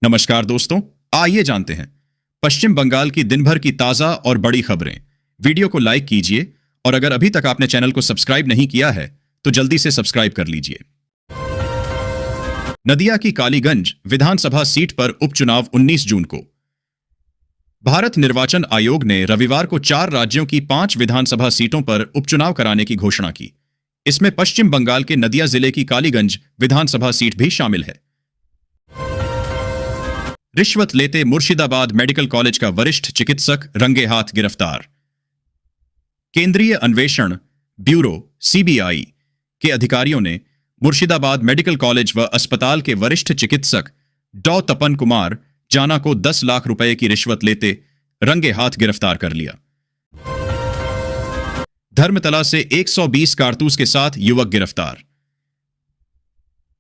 नमस्कार दोस्तों, आइए जानते हैं पश्चिम बंगाल की दिन भर की ताजा और बड़ी खबरें। वीडियो को लाइक कीजिए और अगर अभी तक आपने चैनल को सब्सक्राइब नहीं किया है तो जल्दी से सब्सक्राइब कर लीजिए। नदिया की कालीगंज विधानसभा सीट पर उपचुनाव 19 जून को। भारत निर्वाचन आयोग ने रविवार को 4 राज्यों की 5 विधानसभा सीटों पर उपचुनाव कराने की घोषणा की। इसमें पश्चिम बंगाल के नदिया जिले की कालीगंज विधानसभा सीट भी शामिल है। रिश्वत लेते मुर्शिदाबाद मेडिकल कॉलेज का वरिष्ठ चिकित्सक रंगे हाथ गिरफ्तार। केंद्रीय अन्वेषण ब्यूरो सीबीआई के अधिकारियों ने मुर्शिदाबाद मेडिकल कॉलेज व अस्पताल के वरिष्ठ चिकित्सक डॉ तपन कुमार जाना को 10 लाख रुपए की रिश्वत लेते रंगे हाथ गिरफ्तार कर लिया। धर्मतला से 120 कारतूस के साथ युवक गिरफ्तार।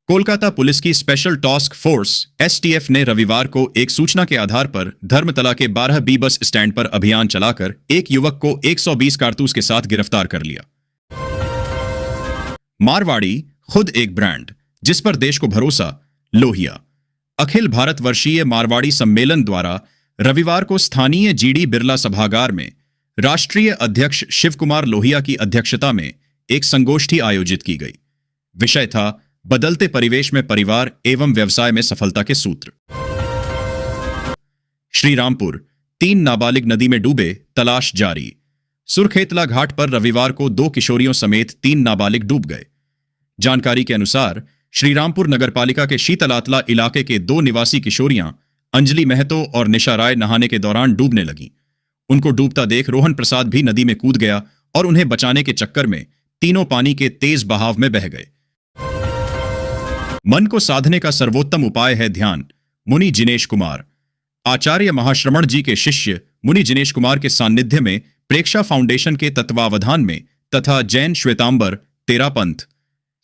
कोलकाता पुलिस की स्पेशल टास्क फोर्स एसटीएफ ने रविवार को एक सूचना के आधार पर धर्मतला के 12B बस स्टैंड पर अभियान चलाकर एक युवक को 120 कारतूस के साथ गिरफ्तार कर लिया। मारवाड़ी खुद एक ब्रांड, जिस पर देश को भरोसा, लोहिया। अखिल भारतवर्षीय मारवाड़ी सम्मेलन द्वारा रविवार को स्थानीय जीडी बिरला सभागार में राष्ट्रीय अध्यक्ष शिव कुमार लोहिया की अध्यक्षता में एक संगोष्ठी आयोजित की गई। विषय था बदलते परिवेश में परिवार एवं व्यवसाय में सफलता के सूत्र। श्रीरामपुर 3 नाबालिग नदी में डूबे, तलाश जारी। सुरखेतला घाट पर रविवार को 2 किशोरियों समेत 3 नाबालिग डूब गए। जानकारी के अनुसार श्रीरामपुर नगरपालिका के शीतलातला इलाके के 2 निवासी किशोरियां अंजलि महतो और निशा राय नहाने के दौरान डूबने लगीं। उनको डूबता देख रोहन प्रसाद भी नदी में कूद गया और उन्हें बचाने के चक्कर में तीनों पानी के तेज बहाव में बह गए। मन को साधने का सर्वोत्तम उपाय है ध्यान, मुनि जिनेश कुमार। आचार्य महाश्रमण जी के शिष्य मुनि जिनेश कुमार के सानिध्य में प्रेक्षा फाउंडेशन के तत्वावधान में तथा जैन श्वेतांबर तेरापंथ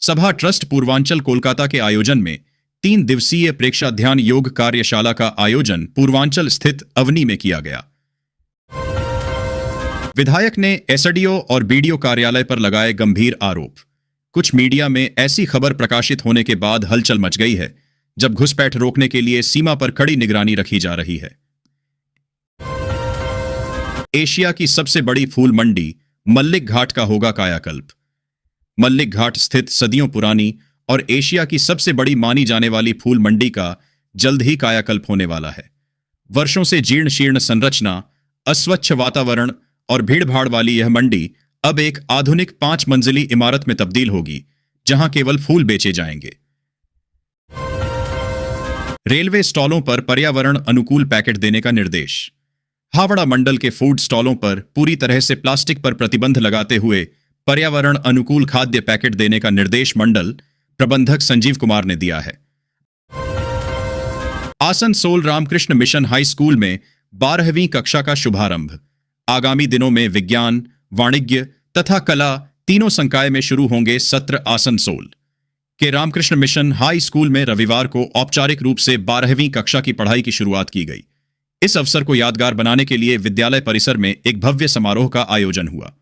सभा ट्रस्ट पूर्वांचल कोलकाता के आयोजन में 3 दिवसीय प्रेक्षा ध्यान योग कार्यशाला का आयोजन पूर्वांचल स्थित अवनी में किया गया। विधायक ने एसडीओ और बीडीओ कार्यालय पर लगाए गंभीर आरोप। कुछ मीडिया में ऐसी खबर प्रकाशित होने के बाद हलचल मच गई है, जब घुसपैठ रोकने के लिए सीमा पर कड़ी निगरानी रखी जा रही है। एशिया की सबसे बड़ी फूल मंडी मल्लिक घाट का होगा कायाकल्प। मल्लिक घाट स्थित सदियों पुरानी और एशिया की सबसे बड़ी मानी जाने वाली फूल मंडी का जल्द ही कायाकल्प होने वाला है। वर्षों से जीर्ण शीर्ण संरचना, अस्वच्छ वातावरण और भीड़भाड़ वाली यह मंडी अब एक आधुनिक 5 मंजिली इमारत में तब्दील होगी, जहां केवल फूल बेचे जाएंगे। रेलवे स्टॉलों पर पर्यावरण अनुकूल पैकेट देने का निर्देश। हावड़ा मंडल के फूड स्टॉलों पर पूरी तरह से प्लास्टिक पर प्रतिबंध लगाते हुए पर्यावरण अनुकूल खाद्य पैकेट देने का निर्देश मंडल प्रबंधक संजीव कुमार ने दिया है। Asansol Ramakrishna mission high school में 12वीं कक्षा का शुभारंभ। आगामी दिनों में विज्ञान, वाणिज्य तथा कला तीनों संकाय में शुरू होंगे सत्र। आसनसोल के रामकृष्ण मिशन हाई स्कूल में रविवार को औपचारिक रूप से 12वीं कक्षा की पढ़ाई की शुरुआत की गई। इस अवसर को यादगार बनाने के लिए विद्यालय परिसर में एक भव्य समारोह का आयोजन हुआ।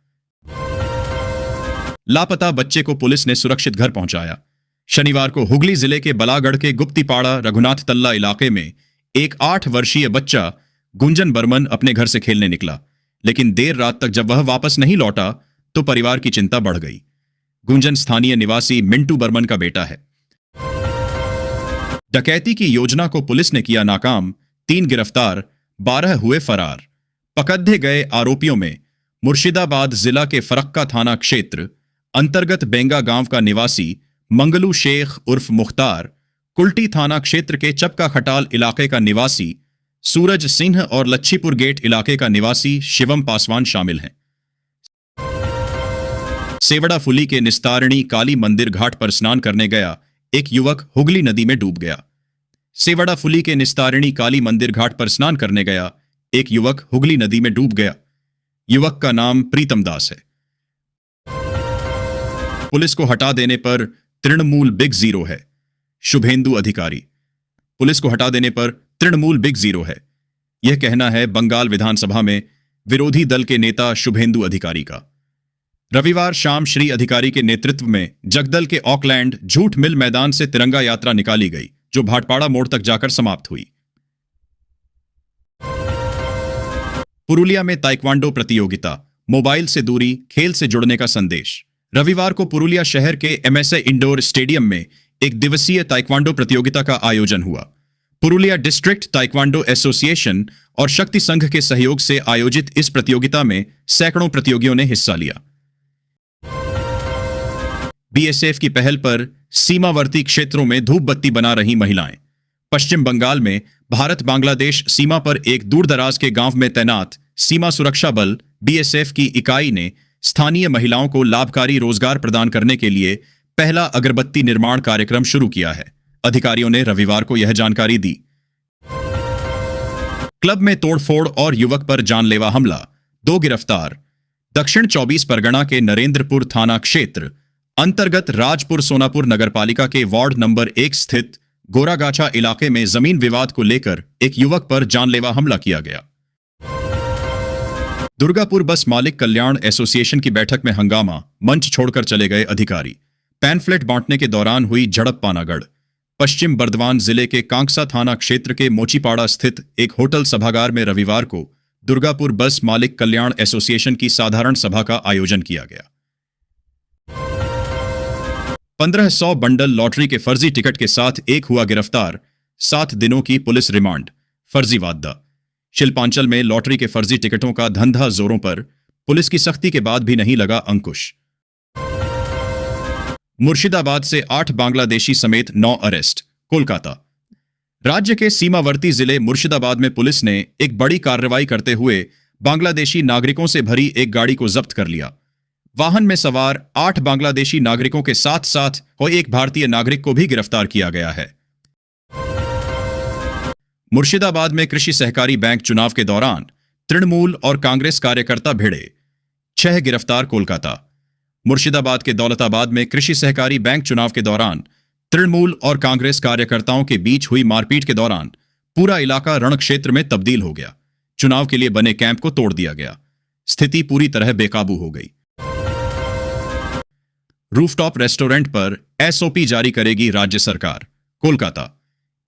लापता बच्चे को पुलिस ने सुरक्षित घर पहुंचाया। शनिवार को हुगली जिले के बलागढ़ के गुप्तीपाड़ा रघुनाथ तल्ला इलाके में एक 8 वर्षीय बच्चा गुंजन बर्मन अपने घर से खेलने निकला, लेकिन देर रात तक जब वह वापस नहीं लौटा तो परिवार की चिंता बढ़ गई। गुंजन स्थानीय निवासी मिंटू बर्मन का बेटा है। डकैती की योजना को पुलिस ने किया नाकाम, 3 गिरफ्तार, 12 हुए फरार। पकड़े गए आरोपियों में मुर्शिदाबाद जिला के फरक्का थाना क्षेत्र अंतर्गत बेंगा गांव का निवासी मंगलू शेख उर्फ मुख्तार, कुल्टी थाना क्षेत्र के चपका खटाल इलाके का निवासी सूरज सिंह और लच्छीपुर गेट इलाके का निवासी शिवम पासवान शामिल हैं। सेवड़ा फुली के निस्तारणी काली मंदिर घाट पर स्नान करने गया एक युवक हुगली नदी में डूब गया। सेवड़ा फुली के निस्तारणी काली मंदिर घाट पर स्नान करने गया एक युवक हुगली नदी में डूब गया। युवक का नाम प्रीतम दास है। पुलिस को हटा देने पर तृणमूल बिग जीरो है। शुभेंदु अधिकारी। पुलिस को हटा देने पर तृणमूल बिग जीरो है, यह कहना है बंगाल विधानसभा में विरोधी दल के नेता शुभेंदु अधिकारी का। रविवार शाम श्री अधिकारी के नेतृत्व में जगदल के ऑकलैंड झूठ मिल मैदान से तिरंगा यात्रा निकाली गई, जो भाटपाड़ा मोड़ तक जाकर समाप्त हुई। पुरुलिया में ताइक्वांडो प्रतियोगिता, मोबाइल से दूरी, खेल से जुड़ने का संदेश। रविवार को पुरुलिया शहर के एमएसए इंडोर स्टेडियम में एक दिवसीय ताइक्वांडो प्रतियोगिता का आयोजन हुआ। पुरुलिया डिस्ट्रिक्ट ताइक्वांडो एसोसिएशन और शक्ति संघ के सहयोग से आयोजित इस प्रतियोगिता में सैकड़ों प्रतियोगियों ने हिस्सा लिया। बीएसएफ की पहल पर सीमावर्ती क्षेत्रों में धूप बत्ती बना रही महिलाएं। पश्चिम बंगाल में भारत बांग्लादेश सीमा पर एक दूरदराज के गांव में तैनात सीमा सुरक्षा बल बीएसएफ की इकाई ने स्थानीय महिलाओं को लाभकारी रोजगार प्रदान करने के लिए पहला अगरबत्ती निर्माण कार्यक्रम शुरू किया है। अधिकारियों ने रविवार को यह जानकारी दी। क्लब में तोड़फोड़ और युवक पर जानलेवा हमला, 2 गिरफ्तार। दक्षिण 24 परगना के नरेंद्रपुर थाना क्षेत्र अंतर्गत राजपुर सोनापुर नगरपालिका के वार्ड नंबर 1 स्थित गोरागाछा इलाके में जमीन विवाद को लेकर एक युवक पर जानलेवा हमला किया गया। दुर्गापुर बस मालिक कल्याण एसोसिएशन की बैठक में हंगामा, मंच छोड़कर चले गए अधिकारी। पैम्फलेट बांटने के दौरान हुई झड़प पानागढ़। पश्चिम बर्धमान जिले के कांकसा थाना क्षेत्र के मोचीपाड़ा स्थित एक होटल सभागार में रविवार को दुर्गापुर बस मालिक कल्याण एसोसिएशन की साधारण सभा का आयोजन किया गया। 1500 बंडल लॉटरी के फर्जी टिकट के साथ एक हुआ गिरफ्तार, 7 दिनों की पुलिस रिमांड। फर्जी वादा। शिल्पांचल में लॉटरी के फर्जी टिकटों का धंधा जोरों पर, पुलिस की सख्ती के बाद भी नहीं लगा अंकुश। मुर्शिदाबाद से 8 बांग्लादेशी समेत 9 अरेस्ट। कोलकाता। राज्य के सीमावर्ती जिले मुर्शिदाबाद में पुलिस ने एक बड़ी कार्रवाई करते हुए बांग्लादेशी नागरिकों से भरी एक गाड़ी को जब्त कर लिया। वाहन में सवार 8 बांग्लादेशी नागरिकों के साथ साथ एक भारतीय नागरिक को भी गिरफ्तार किया गया है। मुर्शिदाबाद में कृषि सहकारी बैंक चुनाव के दौरान तृणमूल और कांग्रेस कार्यकर्ता भिड़े, 6 गिरफ्तार। कोलकाता। मुर्शिदाबाद के दौलताबाद में कृषि सहकारी बैंक चुनाव के दौरान तृणमूल और कांग्रेस कार्यकर्ताओं के बीच हुई मारपीट के दौरान पूरा इलाका रण क्षेत्र में तब्दील हो गया। चुनाव के लिए बने कैंप को तोड़ दिया गया। स्थिति पूरी तरह बेकाबू हो गई। रूफटॉप रेस्टोरेंट पर एसओपी जारी करेगी राज्य सरकार। कोलकाता।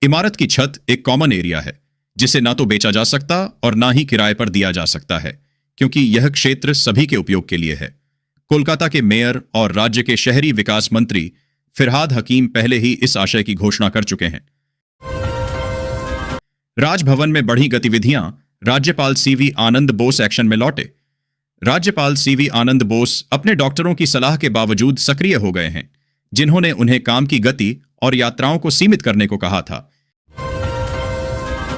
इमारत की छत एक कॉमन एरिया है जिसे ना तो बेचा जा सकता और ना ही किराए पर दिया जा सकता है, क्योंकि यह क्षेत्र सभी के उपयोग के लिए है। कोलकाता के मेयर और राज्य के शहरी विकास मंत्री फिरहाद हकीम पहले ही इस आशय की घोषणा कर चुके हैं। राजभवन में बढ़ी गतिविधियां, राज्यपाल सीवी आनंद बोस एक्शन में लौटे। राज्यपाल सीवी आनंद बोस अपने डॉक्टरों की सलाह के बावजूद सक्रिय हो गए हैं, जिन्होंने उन्हें काम की गति और यात्राओं को सीमित करने को कहा था,